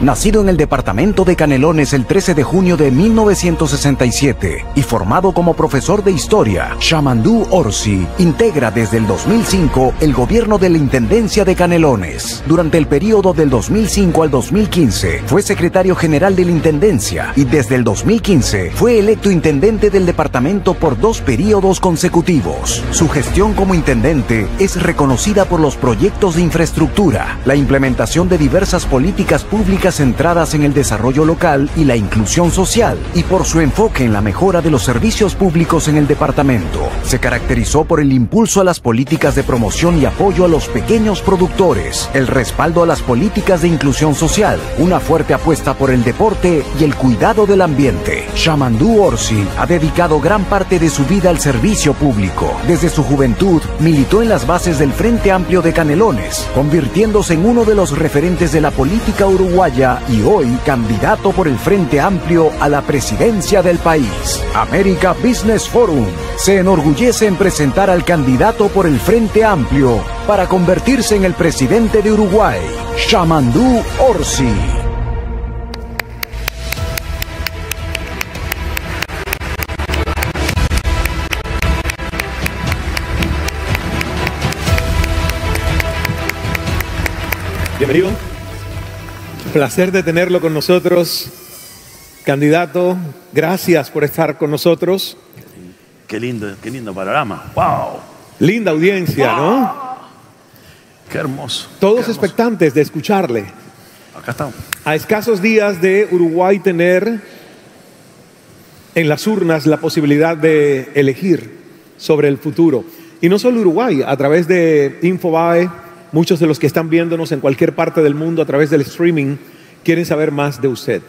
Nacido en el departamento de Canelones el 13 de junio de 1967 y formado como profesor de historia, Chamandú Orsi integra desde el 2005 el gobierno de la Intendencia de Canelones. Durante el periodo del 2005 al 2015 fue secretario general de la Intendencia y desde el 2015 fue electo intendente del departamento por 2 periodos consecutivos. Su gestión como intendente es reconocida por los proyectos de infraestructura, la implementación de diversas políticas públicas centradas en el desarrollo local y la inclusión social, y por su enfoque en la mejora de los servicios públicos en el departamento. Se caracterizó por el impulso a las políticas de promoción y apoyo a los pequeños productores, el respaldo a las políticas de inclusión social, una fuerte apuesta por el deporte y el cuidado del ambiente. Chamandú Orsi ha dedicado gran parte de su vida al servicio público. Desde su juventud militó en las bases del Frente Amplio de Canelones, convirtiéndose en uno de los referentes de la política uruguaya y hoy candidato por el Frente Amplio a la presidencia del país. America Business Forum se enorgullece en presentar al candidato por el Frente Amplio para convertirse en el presidente de Uruguay, Chamandú Orsi. Bienvenido. Placer de tenerlo con nosotros, candidato. Gracias por estar con nosotros. Qué lindo panorama. ¡Wow! Linda audiencia, ¡Wow! ¿no? Qué hermoso. Todos qué hermoso. expectantes de escucharle. Acá estamos. A escasos días de Uruguay tener en las urnas la posibilidad de elegir sobre el futuro. Y no solo Uruguay, a través de Infobae, muchos de los que están viéndonos en cualquier parte del mundo a través del streaming quieren saber más de usted.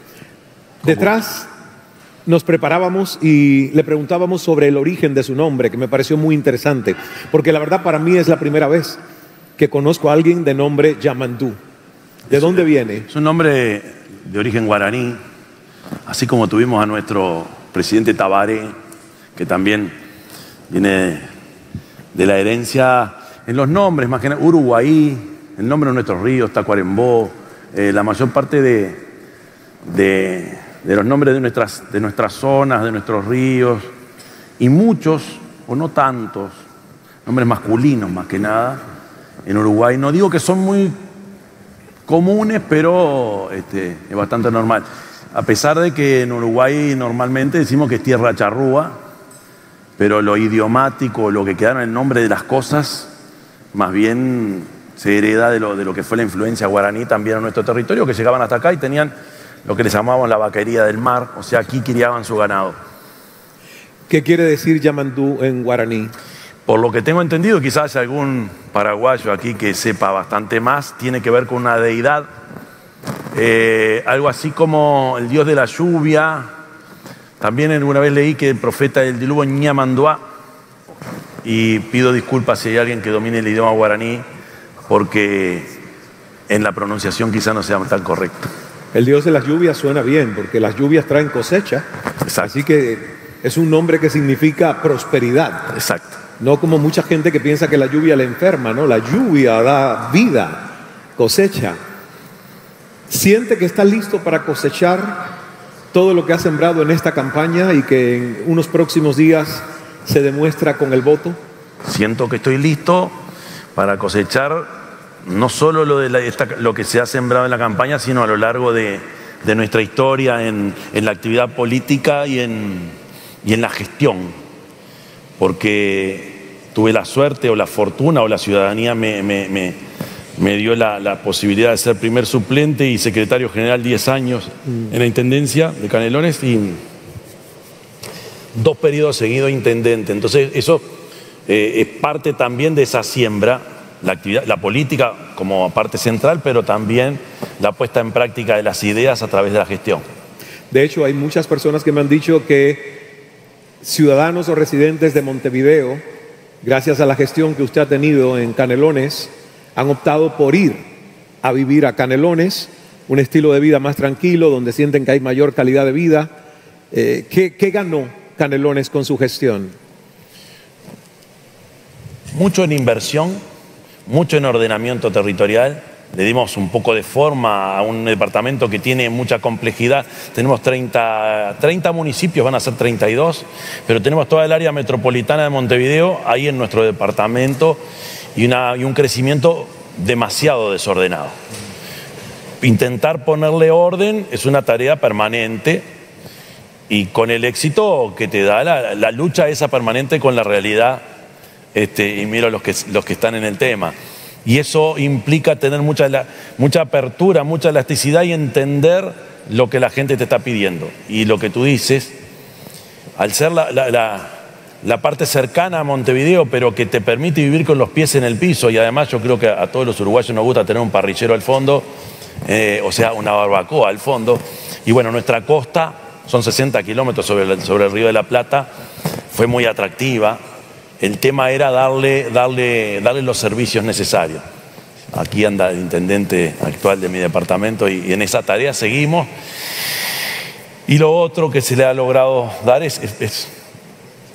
Detrás nos preparábamos y le preguntábamos sobre el origen de su nombre, que me pareció muy interesante, porque la verdad para mí es la primera vez que conozco a alguien de nombre Chamandú. ¿De dónde viene? Es un nombre de origen guaraní, así como tuvimos a nuestro presidente Tabaré, que también viene de la herencia en los nombres, más que nada, Uruguay, el nombre de nuestros ríos, Tacuarembó, la mayor parte de los nombres de nuestras zonas, de nuestros ríos, y muchos, o no tantos, nombres masculinos más que nada, en Uruguay. No digo que son muy comunes, pero es bastante normal. A pesar de que en Uruguay normalmente decimos que es tierra charrúa, pero lo idiomático, lo que quedaron en el nombre de las cosas, más bien se hereda de lo que fue la influencia guaraní también en nuestro territorio, que llegaban hasta acá y tenían lo que les llamábamos la vaquería del mar, o sea, aquí criaban su ganado. ¿Qué quiere decir Chamandú en guaraní? Por lo que tengo entendido, quizás haya algún paraguayo aquí que sepa bastante más, tiene que ver con una deidad, algo así como el dios de la lluvia. También alguna vez leí que el profeta del diluvio Ñamanduá, y pido disculpas si hay alguien que domine el idioma guaraní, porque en la pronunciación quizá no sea tan correcto. El dios de las lluvias suena bien, porque las lluvias traen cosecha. Exacto. Así que es un nombre que significa prosperidad. Exacto. No como mucha gente que piensa que la lluvia le enferma, ¿no? La lluvia da vida, cosecha. ¿Siente que está listo para cosechar todo lo que ha sembrado en esta campaña y que en unos próximos días se demuestra con el voto? Siento que estoy listo para cosechar no solo lo que se ha sembrado en la campaña, sino a lo largo de nuestra historia en la actividad política y en la gestión. Porque tuve la suerte o la fortuna o la ciudadanía me dio la posibilidad de ser primer suplente y secretario general 10 años en la Intendencia de Canelones y 2 periodos seguidos intendente. Entonces eso es parte también de esa siembra, la actividad, la política como parte central, pero también la puesta en práctica de las ideas a través de la gestión. De hecho, hay muchas personas que me han dicho que ciudadanos o residentes de Montevideo, gracias a la gestión que usted ha tenido en Canelones, han optado por ir a vivir a Canelones, un estilo de vida más tranquilo, donde sienten que hay mayor calidad de vida. ¿Qué ganó Canelones con su gestión? Mucho en inversión, mucho en ordenamiento territorial, le dimos un poco de forma a un departamento que tiene mucha complejidad. Tenemos 30 municipios, van a ser 32, pero tenemos toda el área metropolitana de Montevideo ahí en nuestro departamento y un crecimiento demasiado desordenado. Intentar ponerle orden es una tarea permanente y con el éxito que te da la lucha esa permanente con la realidad, y miro los que están en el tema. Y eso implica tener mucha apertura, mucha elasticidad y entender lo que la gente te está pidiendo. Y lo que tú dices, al ser la parte cercana a Montevideo, pero que te permite vivir con los pies en el piso, y además yo creo que a todos los uruguayos nos gusta tener un parrillero al fondo, o sea, una barbacoa al fondo. Y bueno, nuestra costa, son 60 kilómetros sobre el Río de la Plata, fue muy atractiva. El tema era darle los servicios necesarios. Aquí anda el intendente actual de mi departamento y en esa tarea seguimos. Y lo otro que se le ha logrado dar es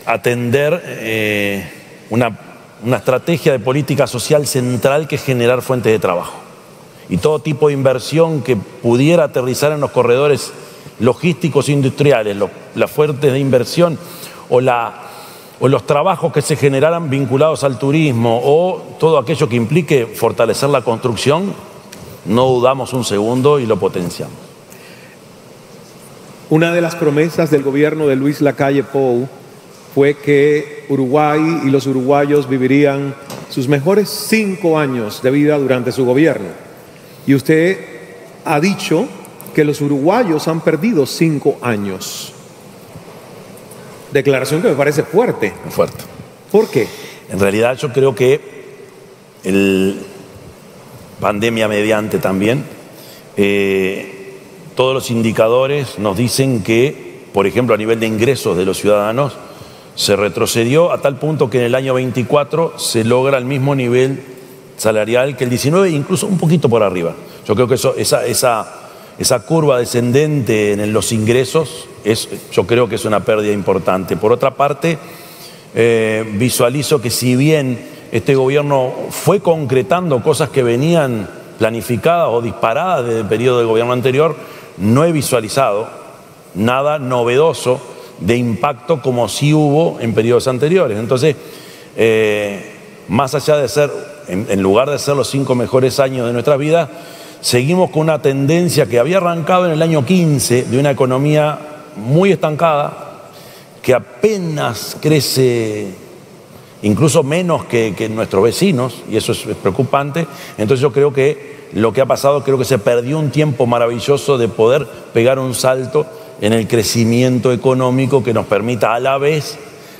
atender una estrategia de política social central que es generar fuentes de trabajo. Y todo tipo de inversión que pudiera aterrizar en los corredores logísticos e industriales, las fuentes de inversión o los trabajos que se generaran vinculados al turismo o todo aquello que implique fortalecer la construcción, no dudamos un segundo y lo potenciamos. Una de las promesas del gobierno de Luis Lacalle Pou fue que Uruguay y los uruguayos vivirían sus mejores 5 años de vida durante su gobierno. Y usted ha dicho que los uruguayos han perdido 5 años. Declaración que me parece fuerte. Fuerte. ¿Por qué? En realidad yo creo que pandemia mediante también, todos los indicadores nos dicen que, por ejemplo, a nivel de ingresos de los ciudadanos, se retrocedió a tal punto que en el año 24 se logra el mismo nivel salarial que el 19, incluso un poquito por arriba. Yo creo que esa curva descendente en los ingresos, yo creo que es una pérdida importante. Por otra parte, visualizo que si bien este gobierno fue concretando cosas que venían planificadas o disparadas desde el periodo del gobierno anterior, no he visualizado nada novedoso de impacto como sí hubo en periodos anteriores. Entonces, más allá de ser, en lugar de ser los 5 mejores años de nuestra vida, seguimos con una tendencia que había arrancado en el año 15 de una economía muy estancada, que apenas crece, incluso menos que nuestros vecinos, y eso es preocupante. Entonces yo creo que lo que ha pasado, creo que se perdió un tiempo maravilloso de poder pegar un salto en el crecimiento económico que nos permita a la vez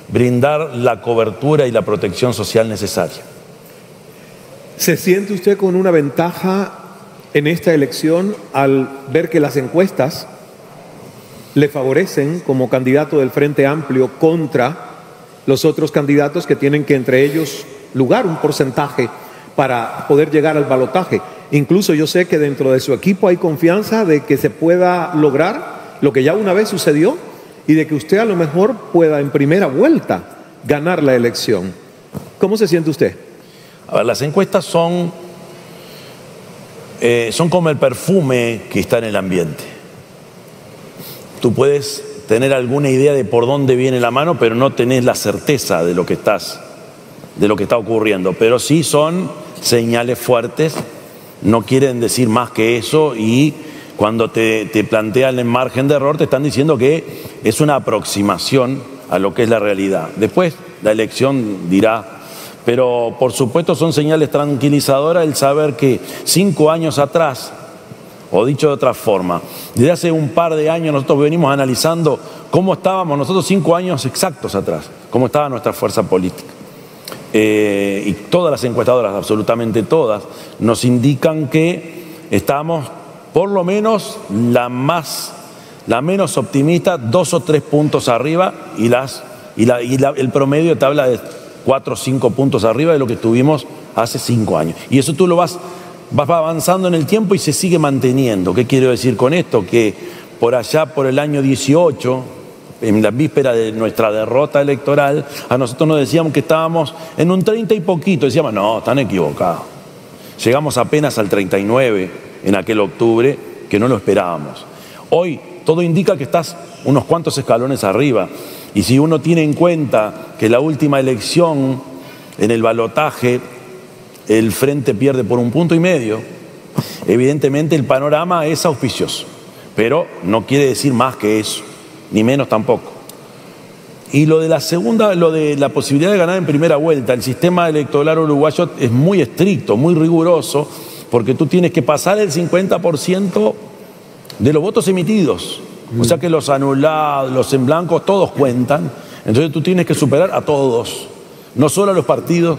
brindar la cobertura y la protección social necesaria. ¿Se siente usted con una ventaja en esta elección al ver que las encuestas le favorecen como candidato del Frente Amplio contra los otros candidatos que tienen que entre ellos lugar un porcentaje para poder llegar al balotaje? Incluso yo sé que dentro de su equipo hay confianza de que se pueda lograr lo que ya una vez sucedió y de que usted a lo mejor pueda en primera vuelta ganar la elección. ¿Cómo se siente usted? A ver, las encuestas son como el perfume que está en el ambiente. Tú puedes tener alguna idea de por dónde viene la mano, pero no tenés la certeza de lo que está ocurriendo. Pero sí son señales fuertes, no quieren decir más que eso, y cuando te plantean el margen de error te están diciendo que es una aproximación a lo que es la realidad. Después la elección dirá. Pero por supuesto son señales tranquilizadoras el saber que 5 años atrás, o dicho de otra forma, desde hace un par de años nosotros venimos analizando cómo estábamos nosotros 5 años exactos atrás, cómo estaba nuestra fuerza política. Y todas las encuestadoras, absolutamente todas, nos indican que estábamos por lo menos la menos optimista, 2 o 3 puntos arriba, y el promedio te habla de 4 o 5 puntos arriba de lo que tuvimos hace 5 años. Y eso tú lo vas avanzando en el tiempo y se sigue manteniendo. ¿Qué quiero decir con esto? Que por allá, por el año 18, en la víspera de nuestra derrota electoral, a nosotros nos decíamos que estábamos en un 30 y poquito. Decíamos, no, están equivocados. Llegamos apenas al 39 en aquel octubre, que no lo esperábamos. Hoy todo indica que estás unos cuantos escalones arriba. Y si uno tiene en cuenta que la última elección, en el balotaje, el Frente pierde por 1,5 puntos, evidentemente el panorama es auspicioso. Pero no quiere decir más que eso, ni menos tampoco. Y lo de la segunda, lo de la posibilidad de ganar en primera vuelta, el sistema electoral uruguayo es muy estricto, muy riguroso, porque tú tienes que pasar el 50% de los votos emitidos. O sea que los anulados, los en blanco, todos cuentan. Entonces tú tienes que superar a todos, no solo a los partidos,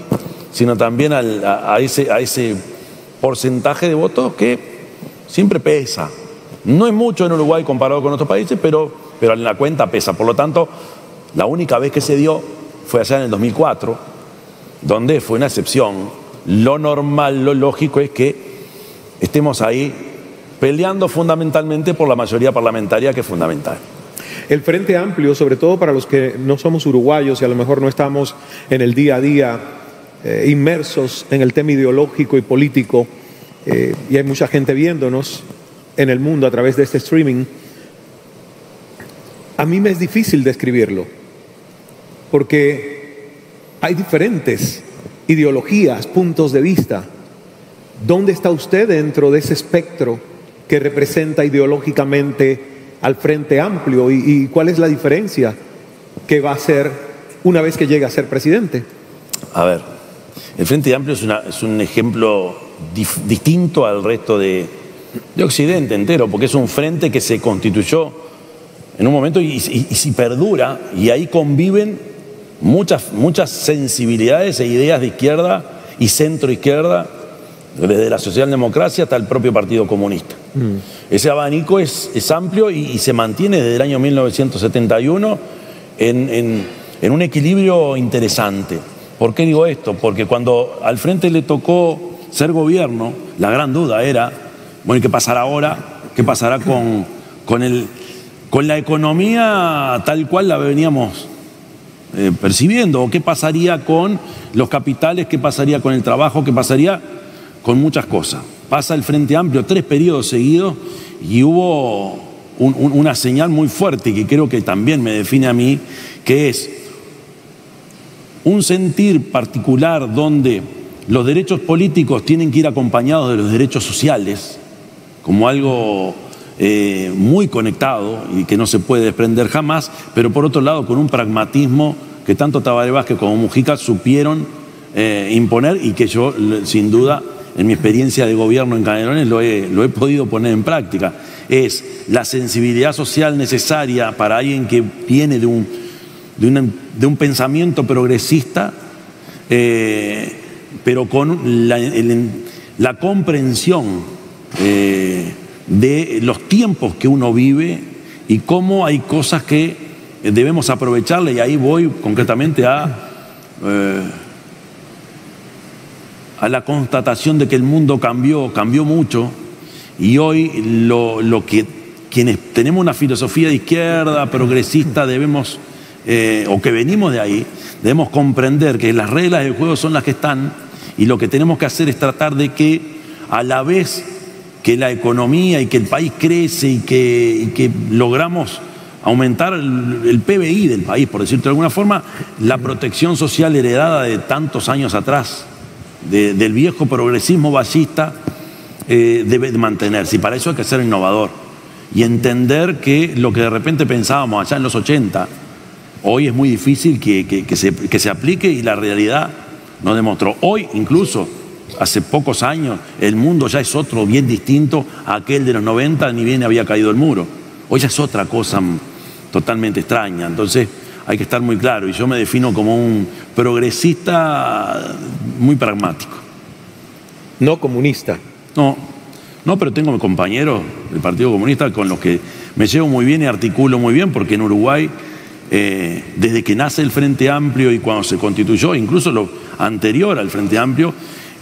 sino también a ese porcentaje de votos que siempre pesa. No es mucho en Uruguay comparado con otros países, pero en la cuenta pesa. Por lo tanto, la única vez que se dio fue allá en el 2004, donde fue una excepción. Lo normal, lo lógico es que estemos ahí peleando fundamentalmente por la mayoría parlamentaria, que es fundamental. El Frente Amplio, sobre todo para los que no somos uruguayos y a lo mejor no estamos en el día a día inmersos en el tema ideológico y político, y hay mucha gente viéndonos en el mundo a través de este streaming, a mí me es difícil describirlo, porque hay diferentes ideologías, puntos de vista. ¿Dónde está usted dentro de ese espectro que representa ideológicamente al Frente Amplio y cuál es la diferencia que va a hacer una vez que llegue a ser presidente? A ver, el Frente Amplio es un ejemplo distinto al resto de Occidente entero, porque es un frente que se constituyó en un momento y si perdura, y ahí conviven muchas sensibilidades e ideas de izquierda y centro-izquierda, desde la socialdemocracia hasta el propio Partido Comunista. Ese abanico es amplio y se mantiene desde el año 1971 en un equilibrio interesante. ¿Por qué digo esto? Porque cuando al Frente le tocó ser gobierno, la gran duda era, bueno, ¿y qué pasará ahora? ¿Qué pasará con la economía tal cual la veníamos percibiendo? ¿O qué pasaría con los capitales? ¿Qué pasaría con el trabajo? ¿Qué pasaría con muchas cosas? Pasa el Frente Amplio 3 periodos seguidos y hubo una señal muy fuerte que creo que también me define a mí, que es un sentir particular donde los derechos políticos tienen que ir acompañados de los derechos sociales, como algo muy conectado y que no se puede desprender jamás, pero por otro lado con un pragmatismo que tanto Tabaré Vázquez como Mujica supieron imponer y que yo sin duda en mi experiencia de gobierno en Canelones lo he podido poner en práctica. Es la sensibilidad social necesaria para alguien que viene de un pensamiento progresista, pero con la comprensión de los tiempos que uno vive y cómo hay cosas que debemos aprovecharle, y ahí voy concretamente a la constatación de que el mundo cambió mucho, y hoy lo que quienes tenemos una filosofía de izquierda, progresista, debemos, o que venimos de ahí, debemos comprender que las reglas del juego son las que están, y lo que tenemos que hacer es tratar de que a la vez que la economía y que el país crece y que logramos aumentar el PBI del país, por decirlo de alguna forma, la protección social heredada de tantos años atrás, del viejo progresismo ballista, debe mantenerse. Y para eso hay que ser innovador y entender que lo que de repente pensábamos allá en los 80, hoy es muy difícil que se aplique, y la realidad nos demostró. Hoy, incluso, hace pocos años, el mundo ya es otro, bien distinto a aquel de los 90, ni bien había caído el muro. Hoy ya es otra cosa totalmente extraña. Entonces hay que estar muy claro, y yo me defino como un progresista muy pragmático. No comunista. No, pero tengo compañeros del Partido Comunista con los que me llevo muy bien y articulo muy bien, porque en Uruguay, desde que nace el Frente Amplio y cuando se constituyó, incluso lo anterior al Frente Amplio,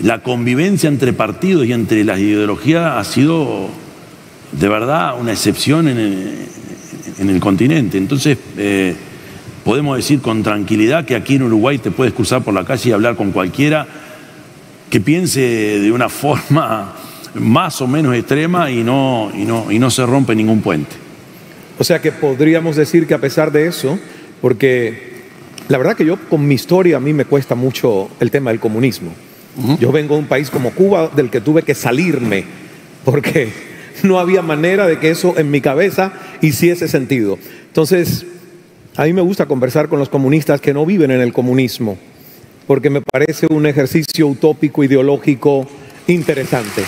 la convivencia entre partidos y entre las ideologías ha sido de verdad una excepción en el continente. Entonces podemos decir con tranquilidad que aquí en Uruguay te puedes cruzar por la calle y hablar con cualquiera que piense de una forma más o menos extrema y no se rompe ningún puente. O sea que podríamos decir que a pesar de eso, porque la verdad que yo con mi historia a mí me cuesta mucho el tema del comunismo. Yo vengo de un país como Cuba del que tuve que salirme porque no había manera de que eso en mi cabeza hiciese sentido. Entonces, a mí me gusta conversar con los comunistas que no viven en el comunismo, porque me parece un ejercicio utópico, ideológico, interesante.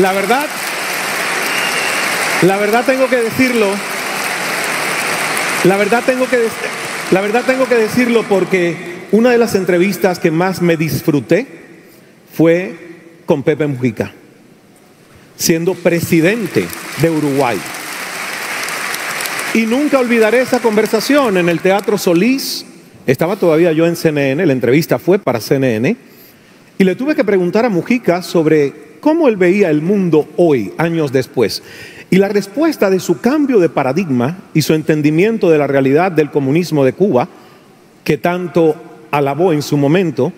La verdad tengo que decirlo. La verdad tengo que decirlo porque una de las entrevistas que más me disfruté fue con Pepe Mujica, siendo presidente de Uruguay. Y nunca olvidaré esa conversación en el Teatro Solís. Estaba todavía yo en CNN, la entrevista fue para CNN, y le tuve que preguntar a Mujica sobre cómo él veía el mundo hoy, años después. Y la respuesta de su cambio de paradigma y su entendimiento de la realidad del comunismo de Cuba, que tanto alabó en su momento,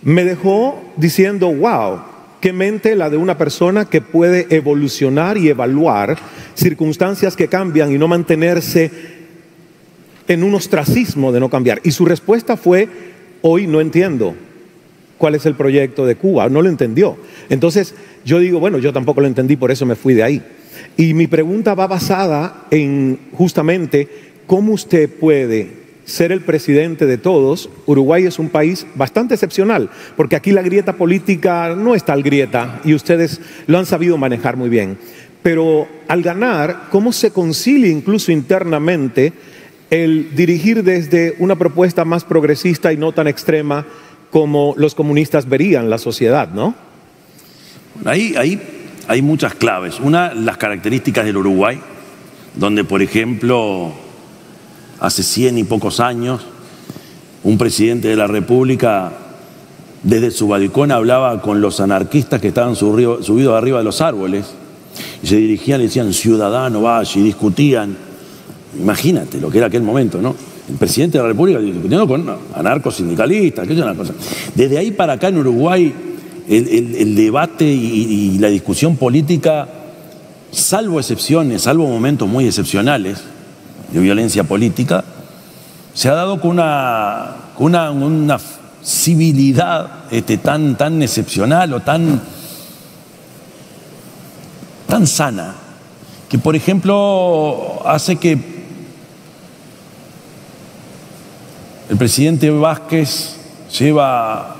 me dejó diciendo, wow, qué mente la de una persona que puede evolucionar y evaluar circunstancias que cambian y no mantenerse en un ostracismo de no cambiar. Y su respuesta fue, hoy no entiendo cuál es el proyecto de Cuba, no lo entendió. Entonces yo digo, bueno, yo tampoco lo entendí, por eso me fui de ahí. Y mi pregunta va basada en justamente cómo usted puede ser el presidente de todos. Uruguay es un país bastante excepcional, porque aquí la grieta política no es tal grieta y ustedes lo han sabido manejar muy bien. Pero al ganar, ¿cómo se concilia incluso internamente el dirigir desde una propuesta más progresista y no tan extrema como los comunistas verían la sociedad, ¿no? Ahí hay muchas claves. Una, las características del Uruguay, donde, por ejemplo, hace 100 y pocos años, un presidente de la República, desde su balcón, hablaba con los anarquistas que estaban subidos arriba de los árboles, y se dirigían, le decían, ciudadano, vaya, y discutían. Imagínate lo que era aquel momento, ¿no? El presidente de la República discutiendo con anarcosindicalistas, aquello es una cosa. Desde ahí para acá en Uruguay, el debate y la discusión política, salvo excepciones, salvo momentos muy excepcionales de violencia política, se ha dado con una civilidad tan excepcional o tan sana, que por ejemplo hace que el presidente Vázquez lleva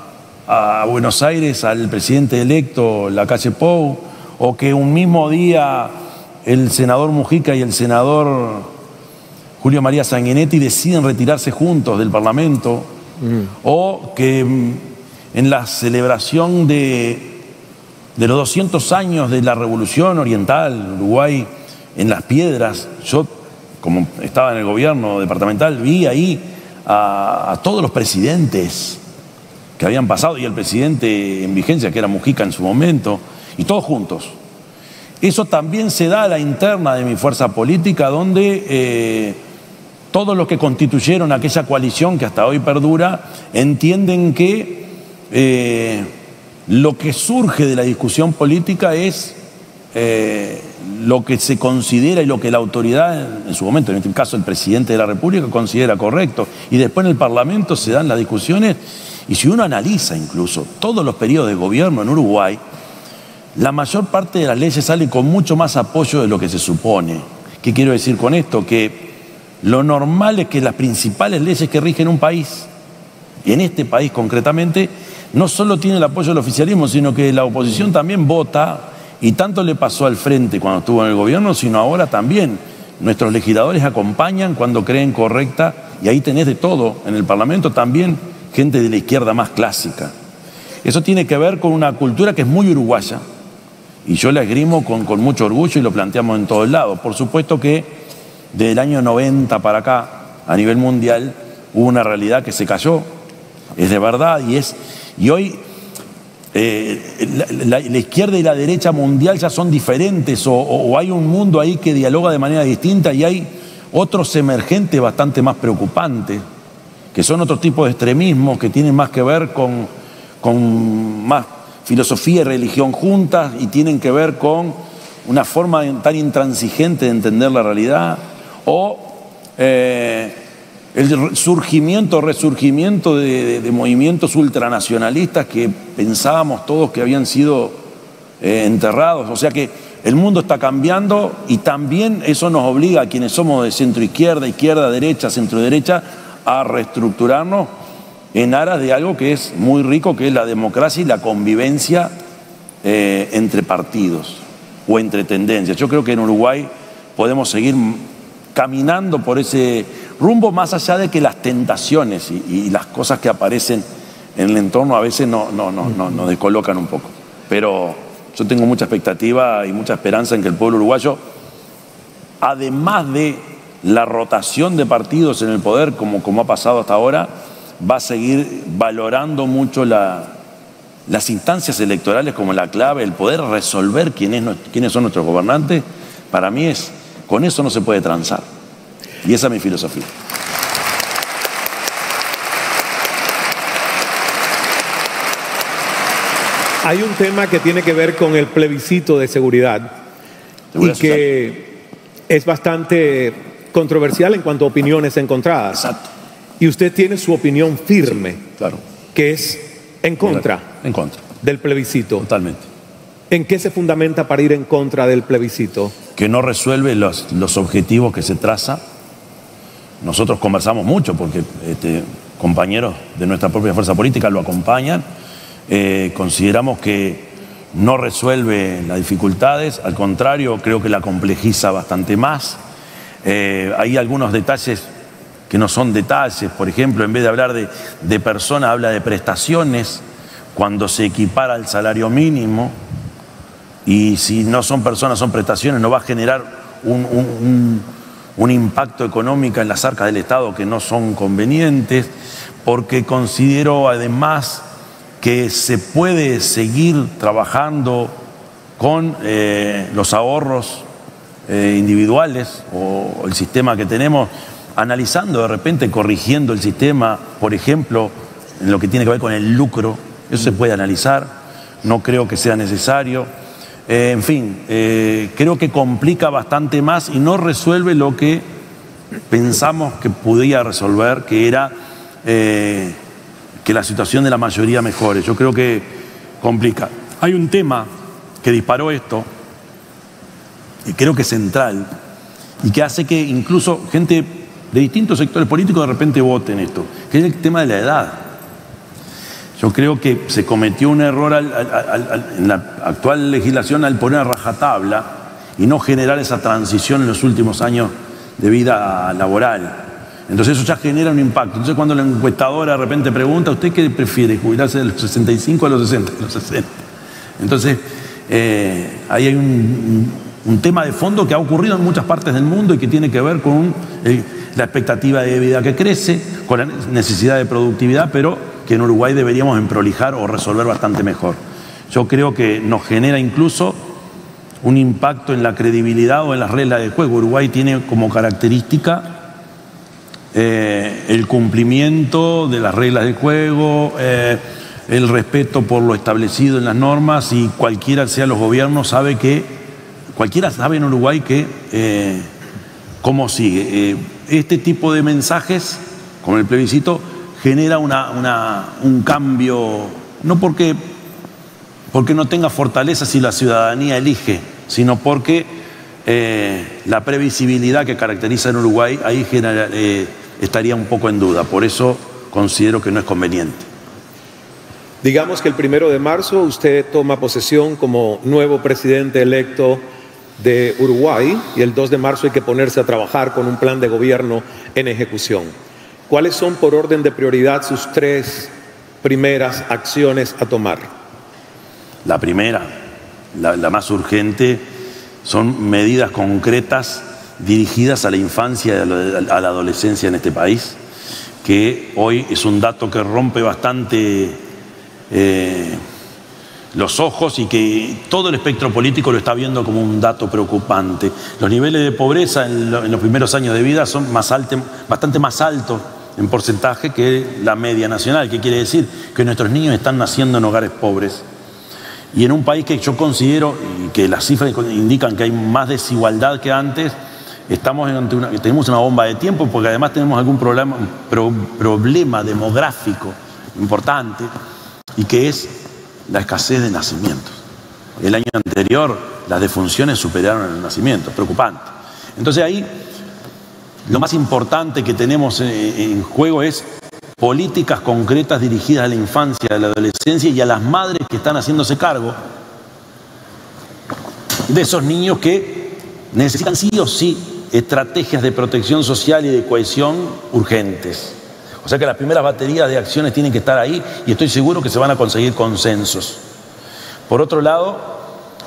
a Buenos Aires al presidente electo Lacalle Pou, o que un mismo día el senador Mujica y el senador Julio María Sanguinetti deciden retirarse juntos del Parlamento, o que en la celebración de los 200 años de la Revolución Oriental, Uruguay, en Las Piedras, yo, como estaba en el gobierno departamental, vi ahí a todos los presidentes que habían pasado y el presidente en vigencia, que era Mujica en su momento, y todos juntos. Eso también se da a la interna de mi fuerza política, donde todos los que constituyeron aquella coalición que hasta hoy perdura entienden que lo que surge de la discusión política es lo que se considera y lo que la autoridad, en su momento, en este caso el presidente de la República, considera correcto. Y después en el Parlamento se dan las discusiones. Y si uno analiza incluso todos los periodos de gobierno en Uruguay, la mayor parte de las leyes salen con mucho más apoyo de lo que se supone. ¿Qué quiero decir con esto? Que lo normal es que las principales leyes que rigen un país, y en este país concretamente, no solo tiene el apoyo del oficialismo, sino que la oposición también vota, y tanto le pasó al frente cuando estuvo en el gobierno, sino ahora también. Nuestros legisladores acompañan cuando creen correcta, y ahí tenés de todo. En el Parlamento también gente de la izquierda más clásica. Eso tiene que ver con una cultura que es muy uruguaya, y yo la esgrimo con mucho orgullo y lo planteamos en todos lados. Por supuesto que desde el año 90 para acá, a nivel mundial, hubo una realidad que se cayó, es de verdad, y hoy la izquierda y la derecha mundial ya son diferentes, o hay un mundo ahí que dialoga de manera distinta, y hay otros emergentes bastante más preocupantes, que son otro tipo de extremismos que tienen más que ver con más filosofía y religión juntas y tienen que ver con una forma tan intransigente de entender la realidad, o el resurgimiento de movimientos ultranacionalistas que pensábamos todos que habían sido enterrados. O sea que el mundo está cambiando y también eso nos obliga a quienes somos de centro-izquierda, izquierda-derecha, centro-derecha, a reestructurarnos en aras de algo que es muy rico, que es la democracia y la convivencia entre partidos o entre tendencias. Yo creo que en Uruguay podemos seguir caminando por ese rumbo, más allá de que las tentaciones y las cosas que aparecen en el entorno a veces nos descolocan un poco. Pero yo tengo mucha expectativa y mucha esperanza en que el pueblo uruguayo, además de la rotación de partidos en el poder, como ha pasado hasta ahora, va a seguir valorando mucho las instancias electorales como la clave, el poder resolver quiénes son nuestros gobernantes. Para mí con eso no se puede transar. Y esa es mi filosofía. Hay un tema que tiene que ver con el plebiscito de seguridad y que es bastante controversial en cuanto a opiniones encontradas. Exacto. Y usted tiene su opinión firme, Sí, claro, que es en contra, en contra del plebiscito. Totalmente. ¿En qué se fundamenta para ir en contra del plebiscito? Que no resuelve los objetivos que se traza. Nosotros conversamos mucho porque compañeros de nuestra propia fuerza política lo acompañan. Consideramos que no resuelve las dificultades, al contrario, creo que la complejiza bastante más. Hay algunos detalles que no son detalles. Por ejemplo, en vez de hablar de personas, habla de prestaciones cuando se equipara al salario mínimo, y si no son personas, son prestaciones, no va a generar un impacto económico en las arcas del Estado que no son convenientes, porque considero además que se puede seguir trabajando con los ahorros individuales o el sistema que tenemos, analizando de repente, corrigiendo el sistema, por ejemplo, en lo que tiene que ver con el lucro. Eso se puede analizar, no creo que sea necesario. En fin, creo que complica bastante más y no resuelve lo que pensamos que podía resolver, que era que la situación de la mayoría mejore. Yo creo que complica. Hay un tema que disparó esto, y creo que es central, y que hace que incluso gente de distintos sectores políticos de repente voten esto, que es el tema de la edad. Yo creo que se cometió un error en la actual legislación al poner a rajatabla y no generar esa transición en los últimos años de vida laboral. Entonces eso ya genera un impacto. Entonces cuando la encuestadora de repente pregunta, ¿usted qué prefiere, jubilarse de los 65 a los 60? Los 60. Entonces ahí hay un tema de fondo que ha ocurrido en muchas partes del mundo y que tiene que ver con la expectativa de vida que crece, con la necesidad de productividad, pero que en Uruguay deberíamos emprolijar o resolver bastante mejor. Yo creo que nos genera incluso un impacto en la credibilidad o en las reglas de juego. Uruguay tiene como característica el cumplimiento de las reglas de juego, el respeto por lo establecido en las normas, y cualquiera sean los gobiernos cualquiera sabe en Uruguay cómo sigue. Este tipo de mensajes, como el plebiscito, genera un cambio, no porque no tenga fortaleza si la ciudadanía elige, sino porque la previsibilidad que caracteriza en Uruguay ahí estaría un poco en duda. Por eso considero que no es conveniente. Digamos que el 1 de marzo usted toma posesión como nuevo presidente electo de Uruguay y el 2 de marzo hay que ponerse a trabajar con un plan de gobierno en ejecución. ¿Cuáles son, por orden de prioridad, sus 3 primeras acciones a tomar? La primera, la más urgente, son medidas concretas dirigidas a la infancia y a la adolescencia en este país, que hoy es un dato que rompe bastante los ojos y que todo el espectro político lo está viendo como un dato preocupante. Los niveles de pobreza en los primeros años de vida son bastante más altos en porcentaje que la media nacional, que quiere decir que nuestros niños están naciendo en hogares pobres. Y en un país que yo considero, y que las cifras indican que hay más desigualdad que antes, tenemos una bomba de tiempo, porque además tenemos algún problema demográfico importante, y que es la escasez de nacimientos. El año anterior las defunciones superaron el nacimiento, preocupante. Entonces ahí lo más importante que tenemos en juego es políticas concretas dirigidas a la infancia, a la adolescencia y a las madres que están haciéndose cargo de esos niños que necesitan sí o sí estrategias de protección social y de cohesión urgentes. O sea que las primeras baterías de acciones tienen que estar ahí y estoy seguro que se van a conseguir consensos. Por otro lado,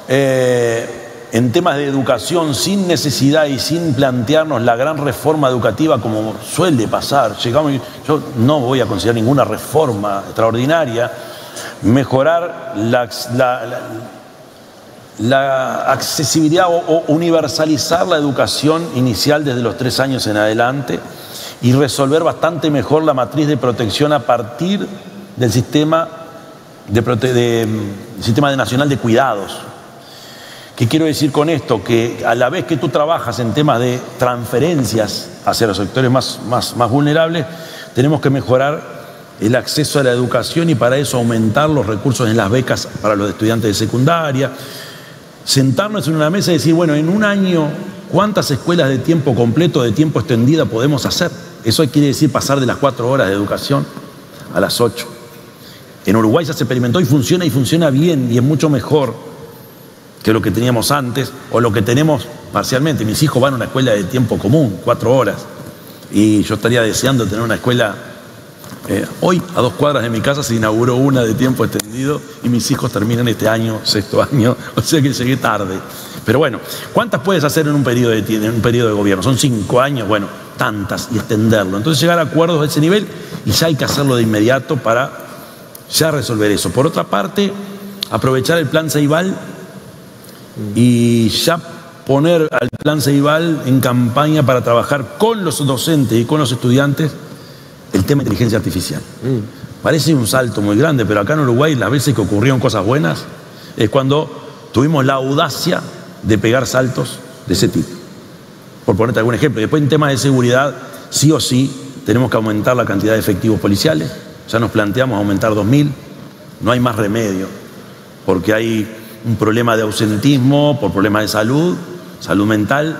en temas de educación, sin necesidad y sin plantearnos la gran reforma educativa como suele pasar, yo no voy a considerar ninguna reforma extraordinaria, mejorar la accesibilidad o universalizar la educación inicial desde los 3 años en adelante, y resolver bastante mejor la matriz de protección a partir del sistema nacional de cuidados. ¿Qué quiero decir con esto? Que a la vez que tú trabajas en temas de transferencias hacia los sectores más vulnerables, tenemos que mejorar el acceso a la educación y para eso aumentar los recursos en las becas para los estudiantes de secundaria, sentarnos en una mesa y decir, bueno, en un año, ¿cuántas escuelas de tiempo completo, de tiempo extendida podemos hacer? Eso quiere decir pasar de las 4 horas de educación a las 8. En Uruguay ya se experimentó y funciona bien y es mucho mejor que lo que teníamos antes o lo que tenemos parcialmente. Mis hijos van a una escuela de tiempo común, 4 horas, y yo estaría deseando tener una escuela. Hoy, a 2 cuadras de mi casa, se inauguró una de tiempo extendido y mis hijos terminan este año, 6º año, o sea que llegué tarde. Pero bueno, ¿cuántas puedes hacer en un periodo de gobierno? Son 5 años, bueno, tantas, y extenderlo. Entonces llegar a acuerdos de ese nivel y ya hay que hacerlo de inmediato para ya resolver eso. Por otra parte, aprovechar el plan Ceibal y ya poner al plan Ceibal en campaña para trabajar con los docentes y con los estudiantes el tema de inteligencia artificial. Parece un salto muy grande, pero acá en Uruguay las veces que ocurrieron cosas buenas es cuando tuvimos la audacia de pegar saltos de ese tipo. Por ponerte algún ejemplo. Después en temas de seguridad, sí o sí, tenemos que aumentar la cantidad de efectivos policiales. Ya nos planteamos aumentar 2.000. No hay más remedio, porque hay un problema de ausentismo por problemas de salud mental,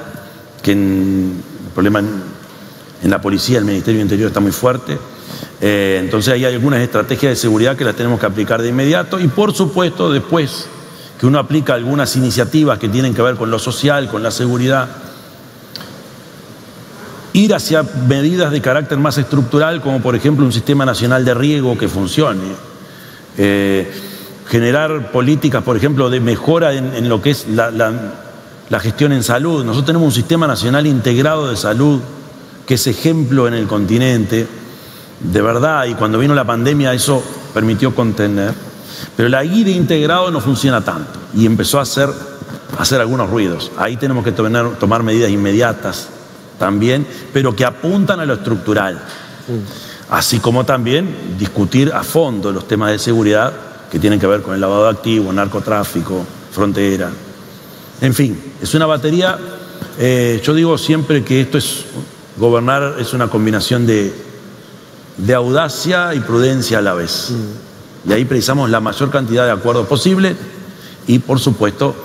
que el problema en la policía, el Ministerio del Interior está muy fuerte. Entonces hay algunas estrategias de seguridad que las tenemos que aplicar de inmediato y por supuesto después que uno aplica algunas iniciativas que tienen que ver con lo social, con la seguridad, ir hacia medidas de carácter más estructural, como por ejemplo un sistema nacional de riego que funcione, generar políticas, por ejemplo, de mejora en lo que es la gestión en salud. Nosotros tenemos un sistema nacional integrado de salud que es ejemplo en el continente, de verdad, y cuando vino la pandemia eso permitió contener, pero la guía integrado no funciona tanto y empezó a hacer algunos ruidos. Ahí tenemos que tomar medidas inmediatas también, pero que apuntan a lo estructural, así como también discutir a fondo los temas de seguridad que tienen que ver con el lavado de activos, narcotráfico, frontera, en fin, es una batería. Yo digo siempre que gobernar es una combinación de audacia y prudencia a la vez. Y ahí precisamos la mayor cantidad de acuerdos posible y, por supuesto,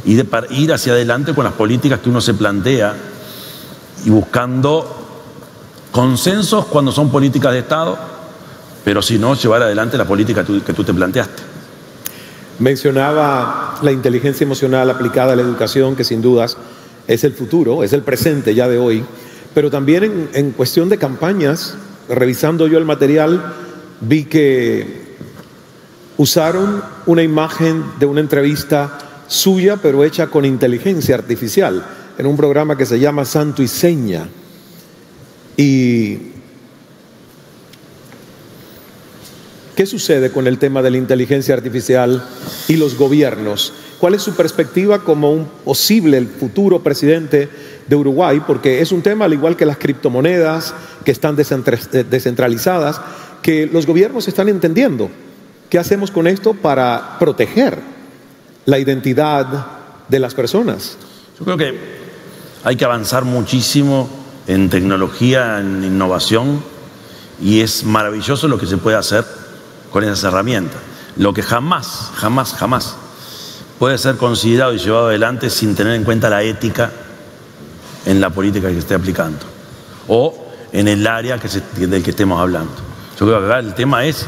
ir hacia adelante con las políticas que uno se plantea y buscando consensos cuando son políticas de Estado, pero si no, llevar adelante la política que tú te planteaste. Mencionaba la inteligencia emocional aplicada a la educación, que sin dudas es el futuro, es el presente ya de hoy. Pero también en cuestión de campañas, revisando yo el material, vi que usaron una imagen de una entrevista suya, pero hecha con inteligencia artificial, en un programa que se llama Santo y Seña. Y ¿Qué sucede con el tema de la inteligencia artificial y los gobiernos? ¿Cuál es su perspectiva como un posible futuro presidente de Uruguay? Porque es un tema, al igual que las criptomonedas, que están descentralizadas, que los gobiernos están entendiendo. ¿Qué hacemos con esto para proteger la identidad de las personas? Yo creo que hay que avanzar muchísimo en tecnología, en innovación, y es maravilloso lo que se puede hacer con esas herramientas. Lo que jamás puede ser considerado y llevado adelante sin tener en cuenta la ética en la política que se esté aplicando o en el área del que estemos hablando. Yo creo que acá el tema es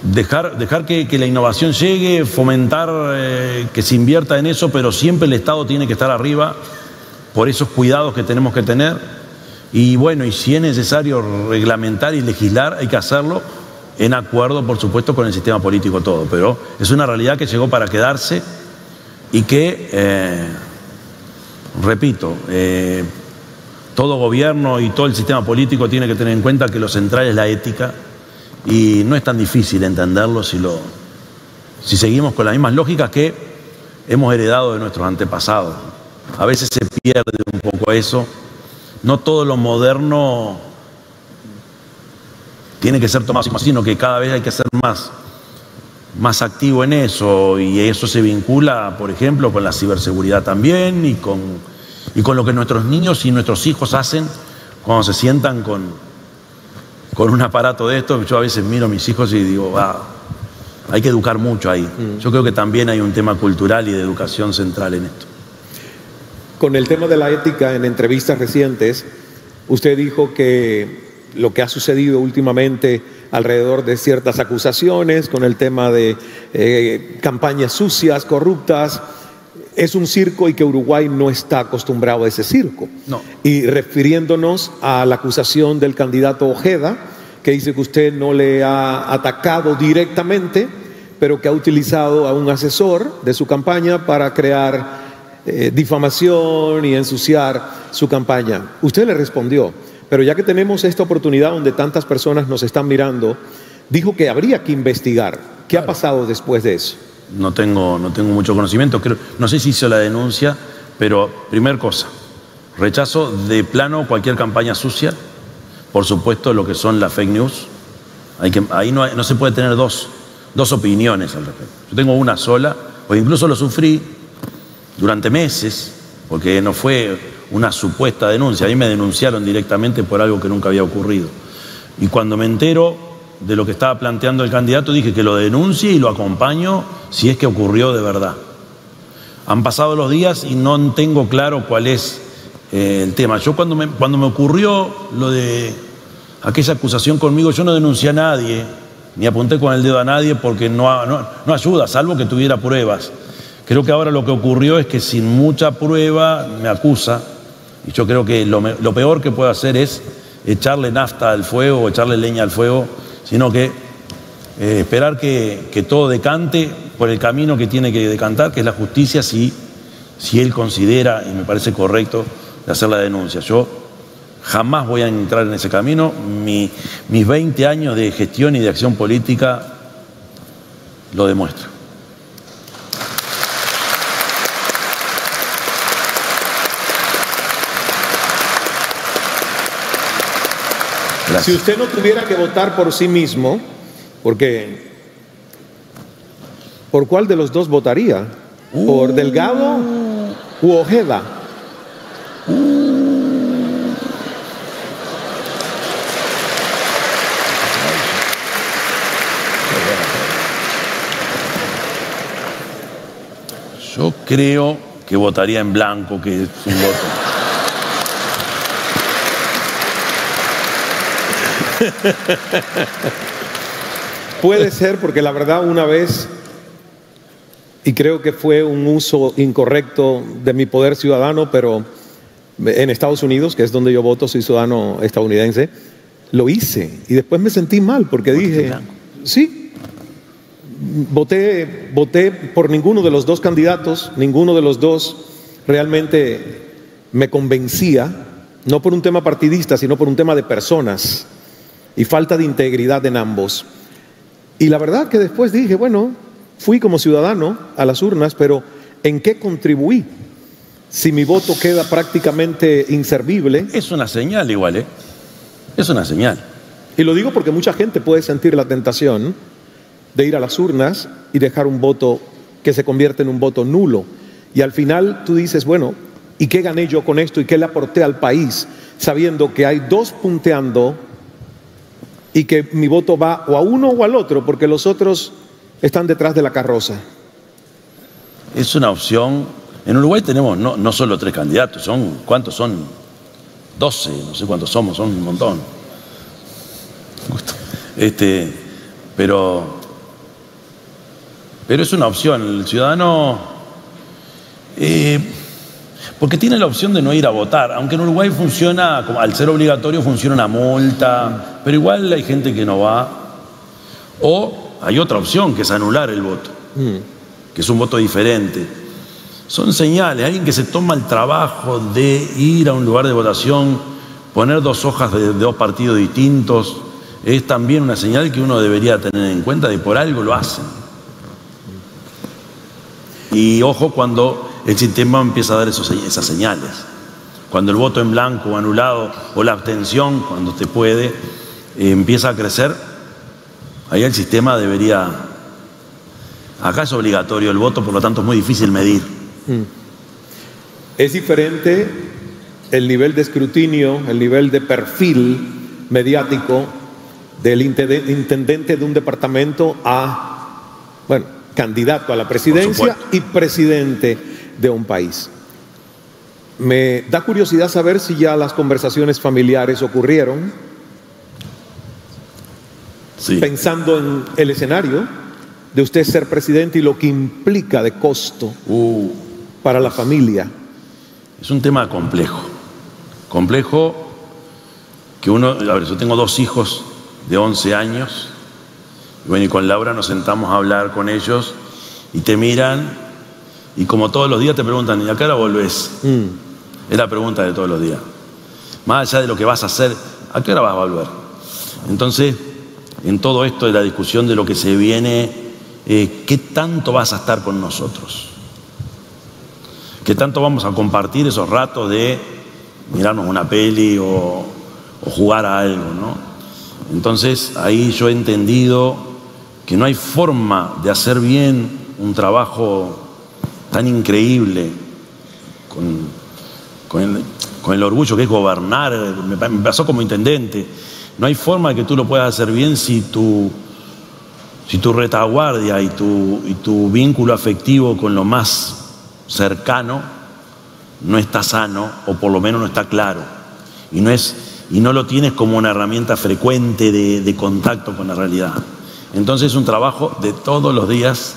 dejar que la innovación llegue, fomentar que se invierta en eso, pero siempre el Estado tiene que estar arriba por esos cuidados que tenemos que tener. Y bueno, y si es necesario reglamentar y legislar, hay que hacerlo en acuerdo, por supuesto, con el sistema político todo. Pero es una realidad que llegó para quedarse y que, repito, todo gobierno y todo el sistema político tiene que tener en cuenta que lo central es la ética y no es tan difícil entenderlo si seguimos con las mismas lógicas que hemos heredado de nuestros antepasados. A veces se pierde un poco eso. No todo lo moderno tiene que ser tomado, sino que cada vez hay que ser más activo en eso, y eso se vincula, por ejemplo, con la ciberseguridad también y con lo que nuestros niños y nuestros hijos hacen cuando se sientan con un aparato de esto. Yo a veces miro a mis hijos y digo, hay que educar mucho ahí. Yo creo que también hay un tema cultural y de educación central en esto. Con el tema de la ética, en entrevistas recientes, usted dijo que lo que ha sucedido últimamente alrededor de ciertas acusaciones, con el tema de campañas sucias, corruptas, es un circo y que Uruguay no está acostumbrado a ese circo. No. Y refiriéndonos a la acusación del candidato Ojeda, que dice que usted no le ha atacado directamente, pero que ha utilizado a un asesor de su campaña para crear difamación y ensuciar su campaña. Usted le respondió, pero ya que tenemos esta oportunidad donde tantas personas nos están mirando, dijo que habría que investigar. ¿Qué ha pasado después de eso? No tengo mucho conocimiento. No sé si hizo la denuncia, pero primer cosa, rechazo de plano cualquier campaña sucia. Por supuesto, lo que son las fake news. Ahí no se puede tener dos opiniones al respecto. Yo tengo una sola, o incluso lo sufrí durante meses, porque no fue una supuesta denuncia. A mí me denunciaron directamente por algo que nunca había ocurrido. Y cuando me entero de lo que estaba planteando el candidato, dije que lo denuncie y lo acompaño si es que ocurrió de verdad. Han pasado los días y no tengo claro cuál es el tema. Yo cuando me ocurrió lo de aquella acusación conmigo, yo no denuncié a nadie, ni apunté con el dedo a nadie, porque no ayuda, salvo que tuviera pruebas. Creo que ahora lo que ocurrió es que sin mucha prueba me acusa, y yo creo que lo peor que puedo hacer es echarle nafta al fuego o echarle leña al fuego, sino que esperar que todo decante por el camino que tiene que decantar, que es la justicia, si él considera, y me parece correcto, de hacer la denuncia. Yo jamás voy a entrar en ese camino. Mis 20 años de gestión y de acción política lo demuestran. Si usted no tuviera que votar por sí mismo, porque ¿por cuál de los dos votaría? ¿Por Delgado u Ojeda? Yo creo que votaría en blanco, que es un voto. Puede ser, porque la verdad una vez, y creo que fue un uso incorrecto de mi poder ciudadano, pero en Estados Unidos, que es donde yo voto, soy ciudadano estadounidense, lo hice y después me sentí mal porque dije, sí, voté por ninguno de los dos candidatos, ninguno de los dos realmente me convencía, no por un tema partidista, sino por un tema de personas. y falta de integridad en ambos. Y la verdad que después dije, bueno, fui como ciudadano a las urnas, pero ¿en qué contribuí? Si mi voto queda prácticamente inservible. Es una señal igual, ¿eh? Es una señal. Y lo digo porque mucha gente puede sentir la tentación de ir a las urnas y dejar un voto que se convierte en un voto nulo. Y al final tú dices, bueno, ¿y qué gané yo con esto? ¿Y qué le aporté al país? Sabiendo que hay dos punteando y que mi voto va o a uno o al otro, porque los otros están detrás de la carroza. Es una opción. En Uruguay tenemos no solo 3 candidatos, ¿cuántos son? 12, no sé cuántos somos, son un montón. Pero es una opción. El ciudadano, porque tiene la opción de no ir a votar, aunque en Uruguay funciona, al ser obligatorio funciona una multa, pero igual hay gente que no va. O hay otra opción, que es anular el voto, que es un voto diferente. Son señales. Alguien que se toma el trabajo de ir a un lugar de votación, poner 2 hojas de 2 partidos distintos, es también una señal que uno debería tener en cuenta de por algo lo hacen. Y ojo cuando el sistema empieza a dar esas señales. Cuando el voto en blanco o anulado o la abstención, cuando te puede, empieza a crecer, ahí el sistema debería... Acá es obligatorio el voto, por lo tanto es muy difícil medir. Es diferente el nivel de escrutinio, el nivel de perfil mediático del intendente de un departamento a, bueno, candidato a la presidencia y presidente de un país. Me da curiosidad saber si ya las conversaciones familiares ocurrieron, sí, pensando en el escenario de usted ser presidente y lo que implica de costo para la familia. Es un tema complejo que uno, a ver, yo tengo 2 hijos de 11 años, y bueno, y con Laura nos sentamos a hablar con ellos y te miran y como todos los días te preguntan, ¿y a qué hora volvés? Es la pregunta de todos los días. Más allá de lo que vas a hacer, ¿a qué hora vas a volver? Entonces, en todo esto de la discusión de lo que se viene, ¿qué tanto vas a estar con nosotros? ¿Qué tanto vamos a compartir esos ratos de mirarnos una peli o jugar a algo, ¿no? Entonces ahí yo he entendido que no hay forma de hacer bien un trabajo tan increíble con el orgullo que es gobernar. Me pasó como intendente. No hay forma de que tú lo puedas hacer bien si tu retaguardia y tu vínculo afectivo con lo más cercano no está sano, o por lo menos no está claro, y no lo tienes como una herramienta frecuente de contacto con la realidad. Entonces es un trabajo de todos los días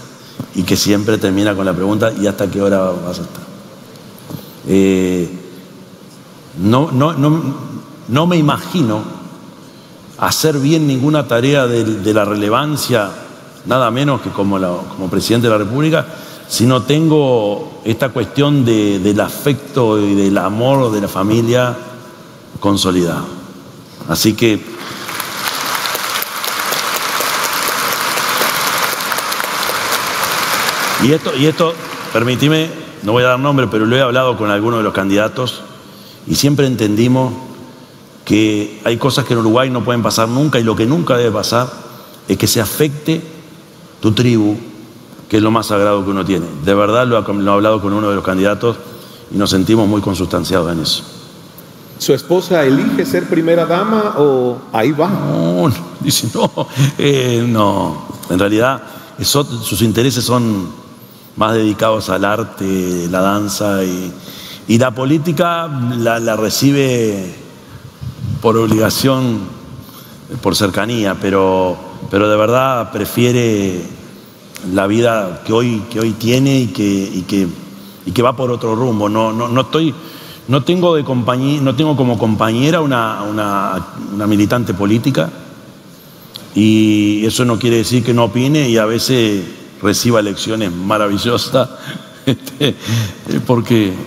y que siempre termina con la pregunta, ¿y hasta qué hora vas a estar? No me imagino hacer bien ninguna tarea de la relevancia, nada menos que como presidente de la República, si no tengo esta cuestión del afecto y del amor de la familia consolidado. Así que y esto, permíteme, no voy a dar nombre, pero lo he hablado con algunos de los candidatos y siempre entendimos que hay cosas que en Uruguay no pueden pasar nunca, y lo que nunca debe pasar es que se afecte tu tribu, que es lo más sagrado que uno tiene. De verdad lo he hablado con uno de los candidatos y nos sentimos muy consustanciados en eso. ¿Su esposa elige ser primera dama o ahí va? No, dice no. En realidad sus intereses son más dedicados al arte, la danza y la política la recibe por obligación, por cercanía, pero de verdad prefiere la vida que hoy tiene y que va por otro rumbo. No tengo como compañera una militante política, y eso no quiere decir que no opine y a veces reciba lecciones maravillosas,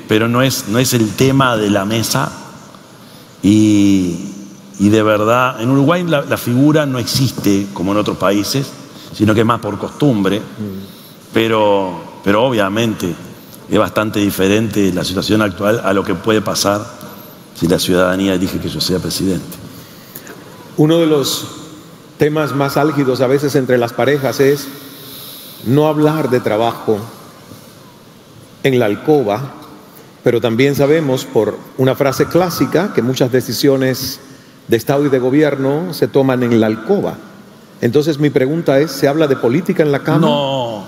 pero no es el tema de la mesa, y Y de verdad, en Uruguay la figura no existe como en otros países, sino que es más por costumbre, pero obviamente es bastante diferente la situación actual a lo que puede pasar si la ciudadanía elige que yo sea presidente. Uno de los temas más álgidos a veces entre las parejas es no hablar de trabajo en la alcoba, pero también sabemos por una frase clásica que muchas decisiones de Estado y de gobierno se toman en la alcoba. Entonces mi pregunta es, ¿se habla de política en la cama? No,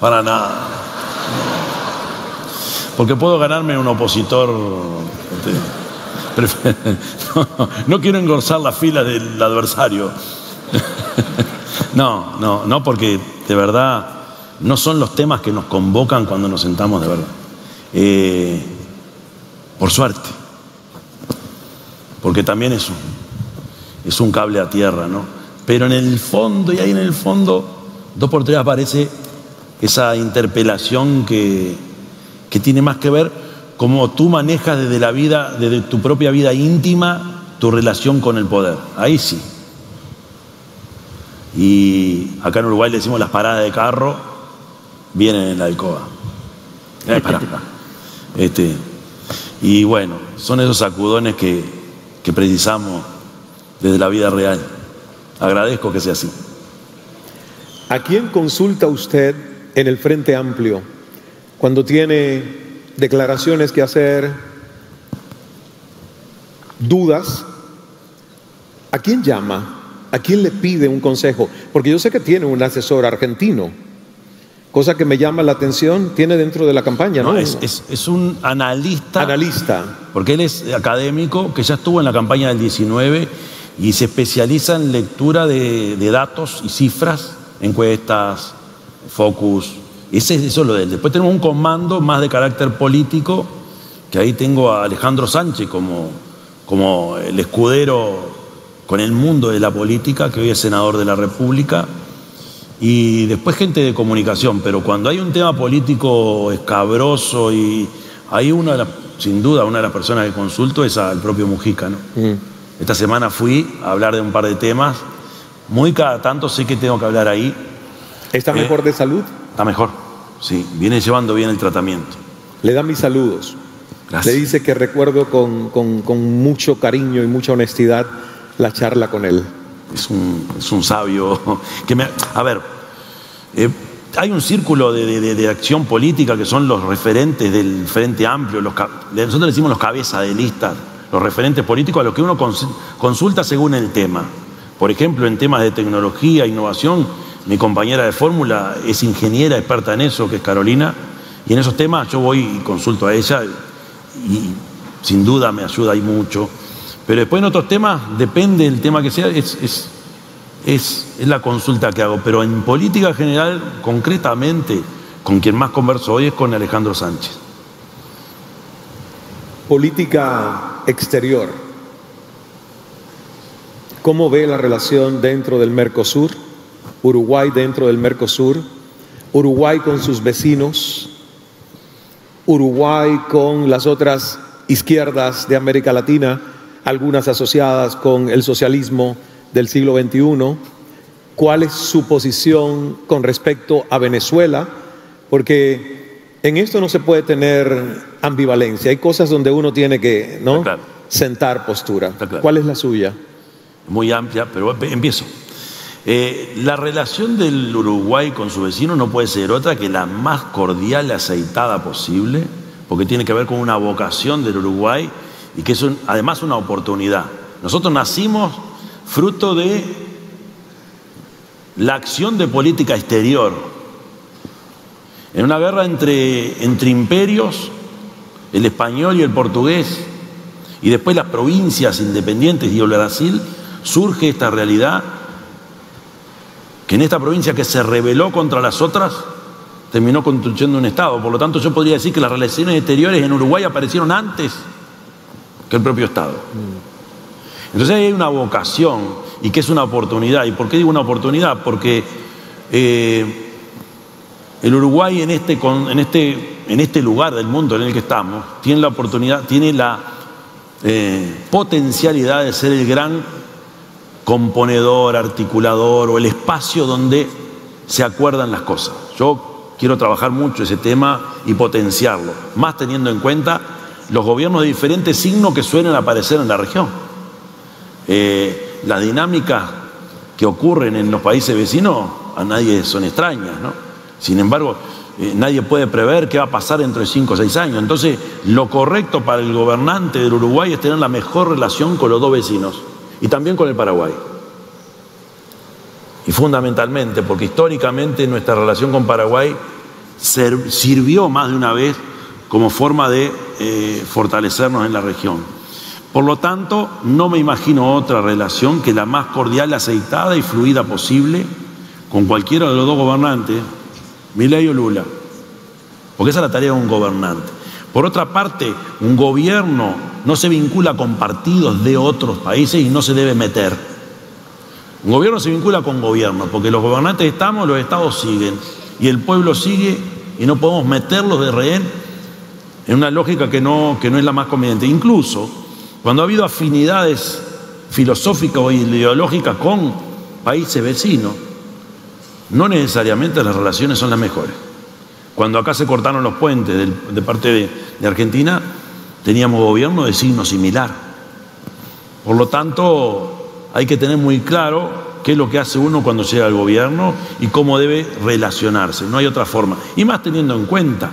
para nada. Porque puedo ganarme un opositor. No quiero engrosar la fila del adversario. No, porque de verdad no son los temas que nos convocan cuando nos sentamos de verdad. Por suerte. Porque también es un cable a tierra, ¿no? Pero en el fondo, y ahí en el fondo, 2 por 3 aparece esa interpelación que tiene más que ver cómo tú manejas desde tu propia vida íntima, tu relación con el poder. Ahí sí. Y acá en Uruguay le decimos las paradas de carro, vienen en la alcoba. Y bueno, son esos sacudones que precisamos desde la vida real. Agradezco que sea así. ¿A quién consulta usted en el Frente Amplio cuando tiene declaraciones que hacer, dudas? ¿A quién llama? ¿A quién le pide un consejo? Porque yo sé que tiene un asesor argentino, cosa que me llama la atención, tiene dentro de la campaña, ¿no? Es un analista. Analista. Porque él es académico, que ya estuvo en la campaña del 19 y se especializa en lectura de datos y cifras, encuestas, focus. Eso es lo de él. Después tenemos un comando más de carácter político, que ahí tengo a Alejandro Sánchez como el escudero con el mundo de la política, que hoy es senador de la República, y después gente de comunicación. Pero cuando hay un tema político escabroso, y hay sin duda una de las personas que consulto es al propio Mujica, ¿no? Esta semana fui a hablar de un par de temas, muy cada tanto sé que tengo que hablar ahí. ¿Está mejor de salud? Está mejor, sí, viene llevando bien el tratamiento. Le da mis saludos. Gracias. Le dice que recuerdo con mucho cariño y mucha honestidad la charla con él. Es un sabio. Hay un círculo de acción política que son los referentes del Frente Amplio. Nosotros le decimos los cabezas de lista, los referentes políticos a los que uno consulta según el tema. Por ejemplo, en temas de tecnología, innovación, mi compañera de fórmula es ingeniera experta en eso, que es Carolina, y en esos temas yo voy y consulto a ella y sin duda me ayuda ahí mucho. Pero después en otros temas, depende del tema que sea, es la consulta que hago. Pero en política general, concretamente, con quien más converso hoy es con Alejandro Sánchez. Política exterior. ¿Cómo ve la relación dentro del Mercosur? Uruguay dentro del Mercosur, Uruguay con sus vecinos, Uruguay con las otras izquierdas de América Latina, algunas asociadas con el socialismo del siglo XXI. ¿Cuál es su posición con respecto a Venezuela? Porque en esto no se puede tener ambivalencia. Hay cosas donde uno tiene que, ¿no?, claro, sentar postura. Claro. ¿Cuál es la suya? Muy amplia, pero empiezo. La relación del Uruguay con su vecino no puede ser otra que la más cordial y aceitada posible, porque tiene que ver con una vocación del Uruguay y que es además una oportunidad. Nosotros nacimos fruto de la acción de política exterior en una guerra entre imperios, el español y el portugués, y después las provincias independientes y el Brasil. Surge esta realidad que en esta provincia que se rebeló contra las otras terminó construyendo un Estado. Por lo tanto, yo podría decir que las relaciones exteriores en Uruguay aparecieron antes que el propio Estado. Entonces hay una vocación y que es una oportunidad. ¿Y por qué digo una oportunidad? Porque el Uruguay en este lugar del mundo en el que estamos tiene la oportunidad, tiene potencialidad de ser el gran componedor, articulador o el espacio donde se acuerdan las cosas. Yo quiero trabajar mucho ese tema y potenciarlo, más teniendo en cuenta los gobiernos de diferentes signos que suelen aparecer en la región. Las dinámicas que ocurren en los países vecinos a nadie son extrañas, ¿no? Sin embargo, nadie puede prever qué va a pasar dentro de 5 o 6 años. Entonces, lo correcto para el gobernante del Uruguay es tener la mejor relación con los dos vecinos y también con el Paraguay. Y fundamentalmente, porque históricamente nuestra relación con Paraguay sirvió más de una vez como forma de fortalecernos en la región. Por lo tanto, no me imagino otra relación que la más cordial, aceitada y fluida posible con cualquiera de los dos gobernantes, Milei o Lula, porque esa es la tarea de un gobernante. Por otra parte, un gobierno no se vincula con partidos de otros países y no se debe meter. Un gobierno se vincula con gobierno, porque los gobernantes estamos, los estados siguen, y el pueblo sigue, y no podemos meterlos de rehén en una lógica que no es la más conveniente. Incluso cuando ha habido afinidades filosóficas o ideológicas con países vecinos, no necesariamente las relaciones son las mejores. Cuando acá se cortaron los puentes de parte de Argentina, teníamos gobierno de signo similar. Por lo tanto, hay que tener muy claro qué es lo que hace uno cuando llega al gobierno y cómo debe relacionarse. No hay otra forma. Y más teniendo en cuenta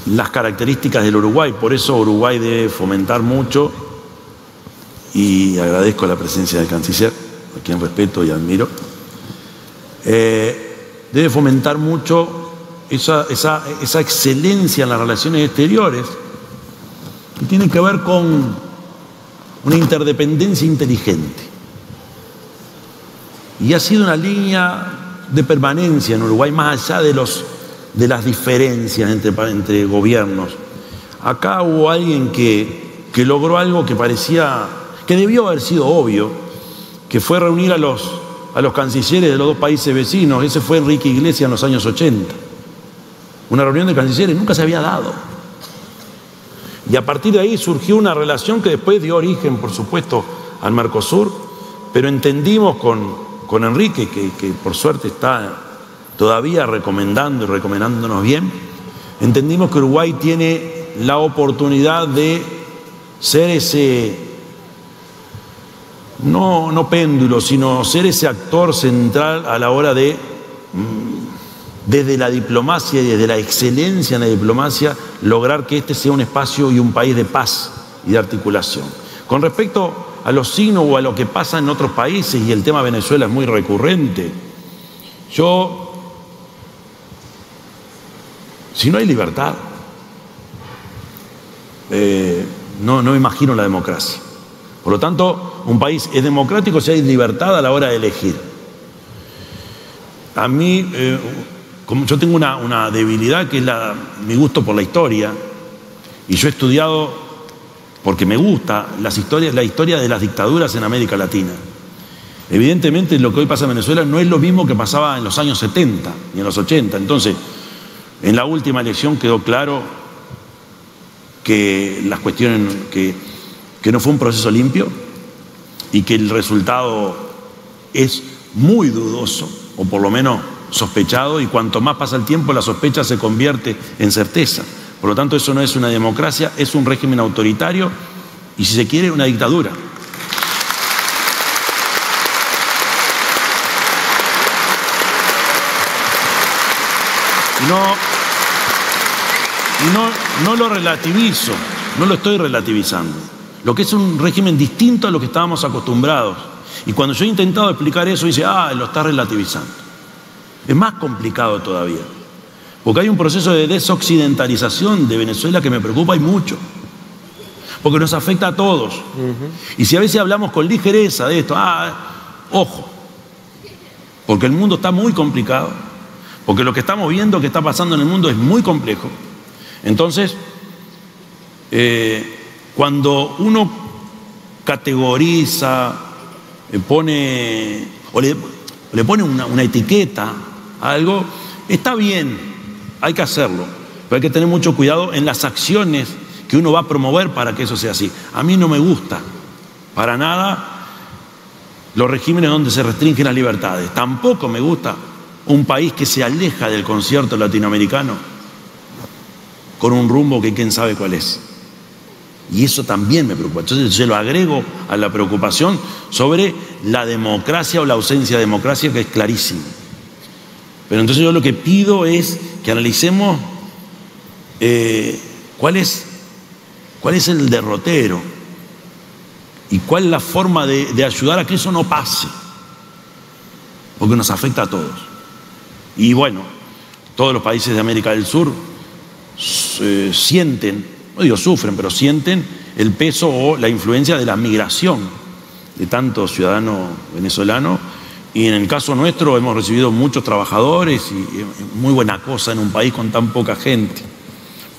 las características del Uruguay. Por eso Uruguay debe fomentar mucho, y agradezco la presencia del canciller, a quien respeto y admiro, debe fomentar mucho esa excelencia en las relaciones exteriores, y tiene que ver con una interdependencia inteligente. Y ha sido una línea de permanencia en Uruguay, más allá de las diferencias entre gobiernos. Acá hubo alguien que logró algo que parecía, que debió haber sido obvio, que fue reunir a los cancilleres de los dos países vecinos. Ese fue Enrique Iglesias en los años 80. Una reunión de cancilleres, nunca se había dado. Y a partir de ahí surgió una relación que después dio origen, por supuesto, al Mercosur, pero entendimos con Enrique, que por suerte está todavía recomendando y recomendándonos bien, entendimos que Uruguay tiene la oportunidad de ser ese, no péndulo, sino ser ese actor central a la hora de, desde la diplomacia y desde la excelencia en la diplomacia, lograr que este sea un espacio y un país de paz y de articulación. Con respecto a los signos o a lo que pasa en otros países, y el tema Venezuela es muy recurrente, si no hay libertad, no me imagino la democracia. Por lo tanto, un país es democrático si hay libertad a la hora de elegir. A mí, como yo tengo una debilidad que es mi gusto por la historia, y yo he estudiado, porque me gusta, la historia de las dictaduras en América Latina. Evidentemente, lo que hoy pasa en Venezuela no es lo mismo que pasaba en los años 70 ni en los 80. Entonces, en la última elección quedó claro que las cuestiones, que no fue un proceso limpio y que el resultado es muy dudoso, o por lo menos sospechado, y cuanto más pasa el tiempo la sospecha se convierte en certeza. Por lo tanto, eso no es una democracia, es un régimen autoritario y, si se quiere, una dictadura. No lo relativizo, no lo estoy relativizando. Lo que es un régimen distinto a lo que estábamos acostumbrados. Y cuando yo he intentado explicar eso, dice, lo está relativizando. Es más complicado todavía, porque hay un proceso de desoccidentalización de Venezuela que me preocupa y mucho, porque nos afecta a todos. Y si a veces hablamos con ligereza de esto, ojo, porque el mundo está muy complicado, porque lo que estamos viendo que está pasando en el mundo es muy complejo. Entonces, cuando uno categoriza, le pone una etiqueta a algo, está bien, hay que hacerlo, pero hay que tener mucho cuidado en las acciones que uno va a promover para que eso sea así. A mí no me gusta para nada los regímenes donde se restringen las libertades. Tampoco me gusta un país que se aleja del concierto latinoamericano con un rumbo que quién sabe cuál es. Y eso también me preocupa. Entonces se lo agrego a la preocupación sobre la democracia o la ausencia de democracia, que es clarísimo. Pero entonces yo lo que pido es que analicemos cuál es el derrotero y cuál es la forma de ayudar a que eso no pase, porque nos afecta a todos. Y bueno, todos los países de América del Sur sienten, no digo sufren, pero sienten el peso o la influencia de la migración de tantos ciudadanos venezolanos. Y en el caso nuestro hemos recibido muchos trabajadores y muy buena cosa en un país con tan poca gente.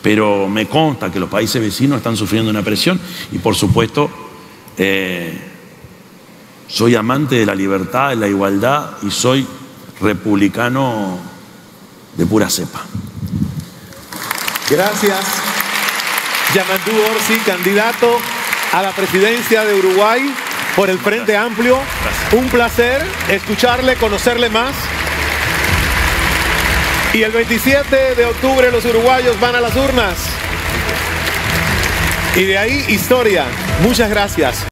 Pero me consta que los países vecinos están sufriendo una presión y por supuesto soy amante de la libertad, de la igualdad y soy republicano de pura cepa. Gracias. Yamandú Orsi, candidato a la presidencia de Uruguay por el Frente Amplio. Un placer escucharle, conocerle más. Y el 27 de octubre los uruguayos van a las urnas. Y de ahí historia. Muchas gracias.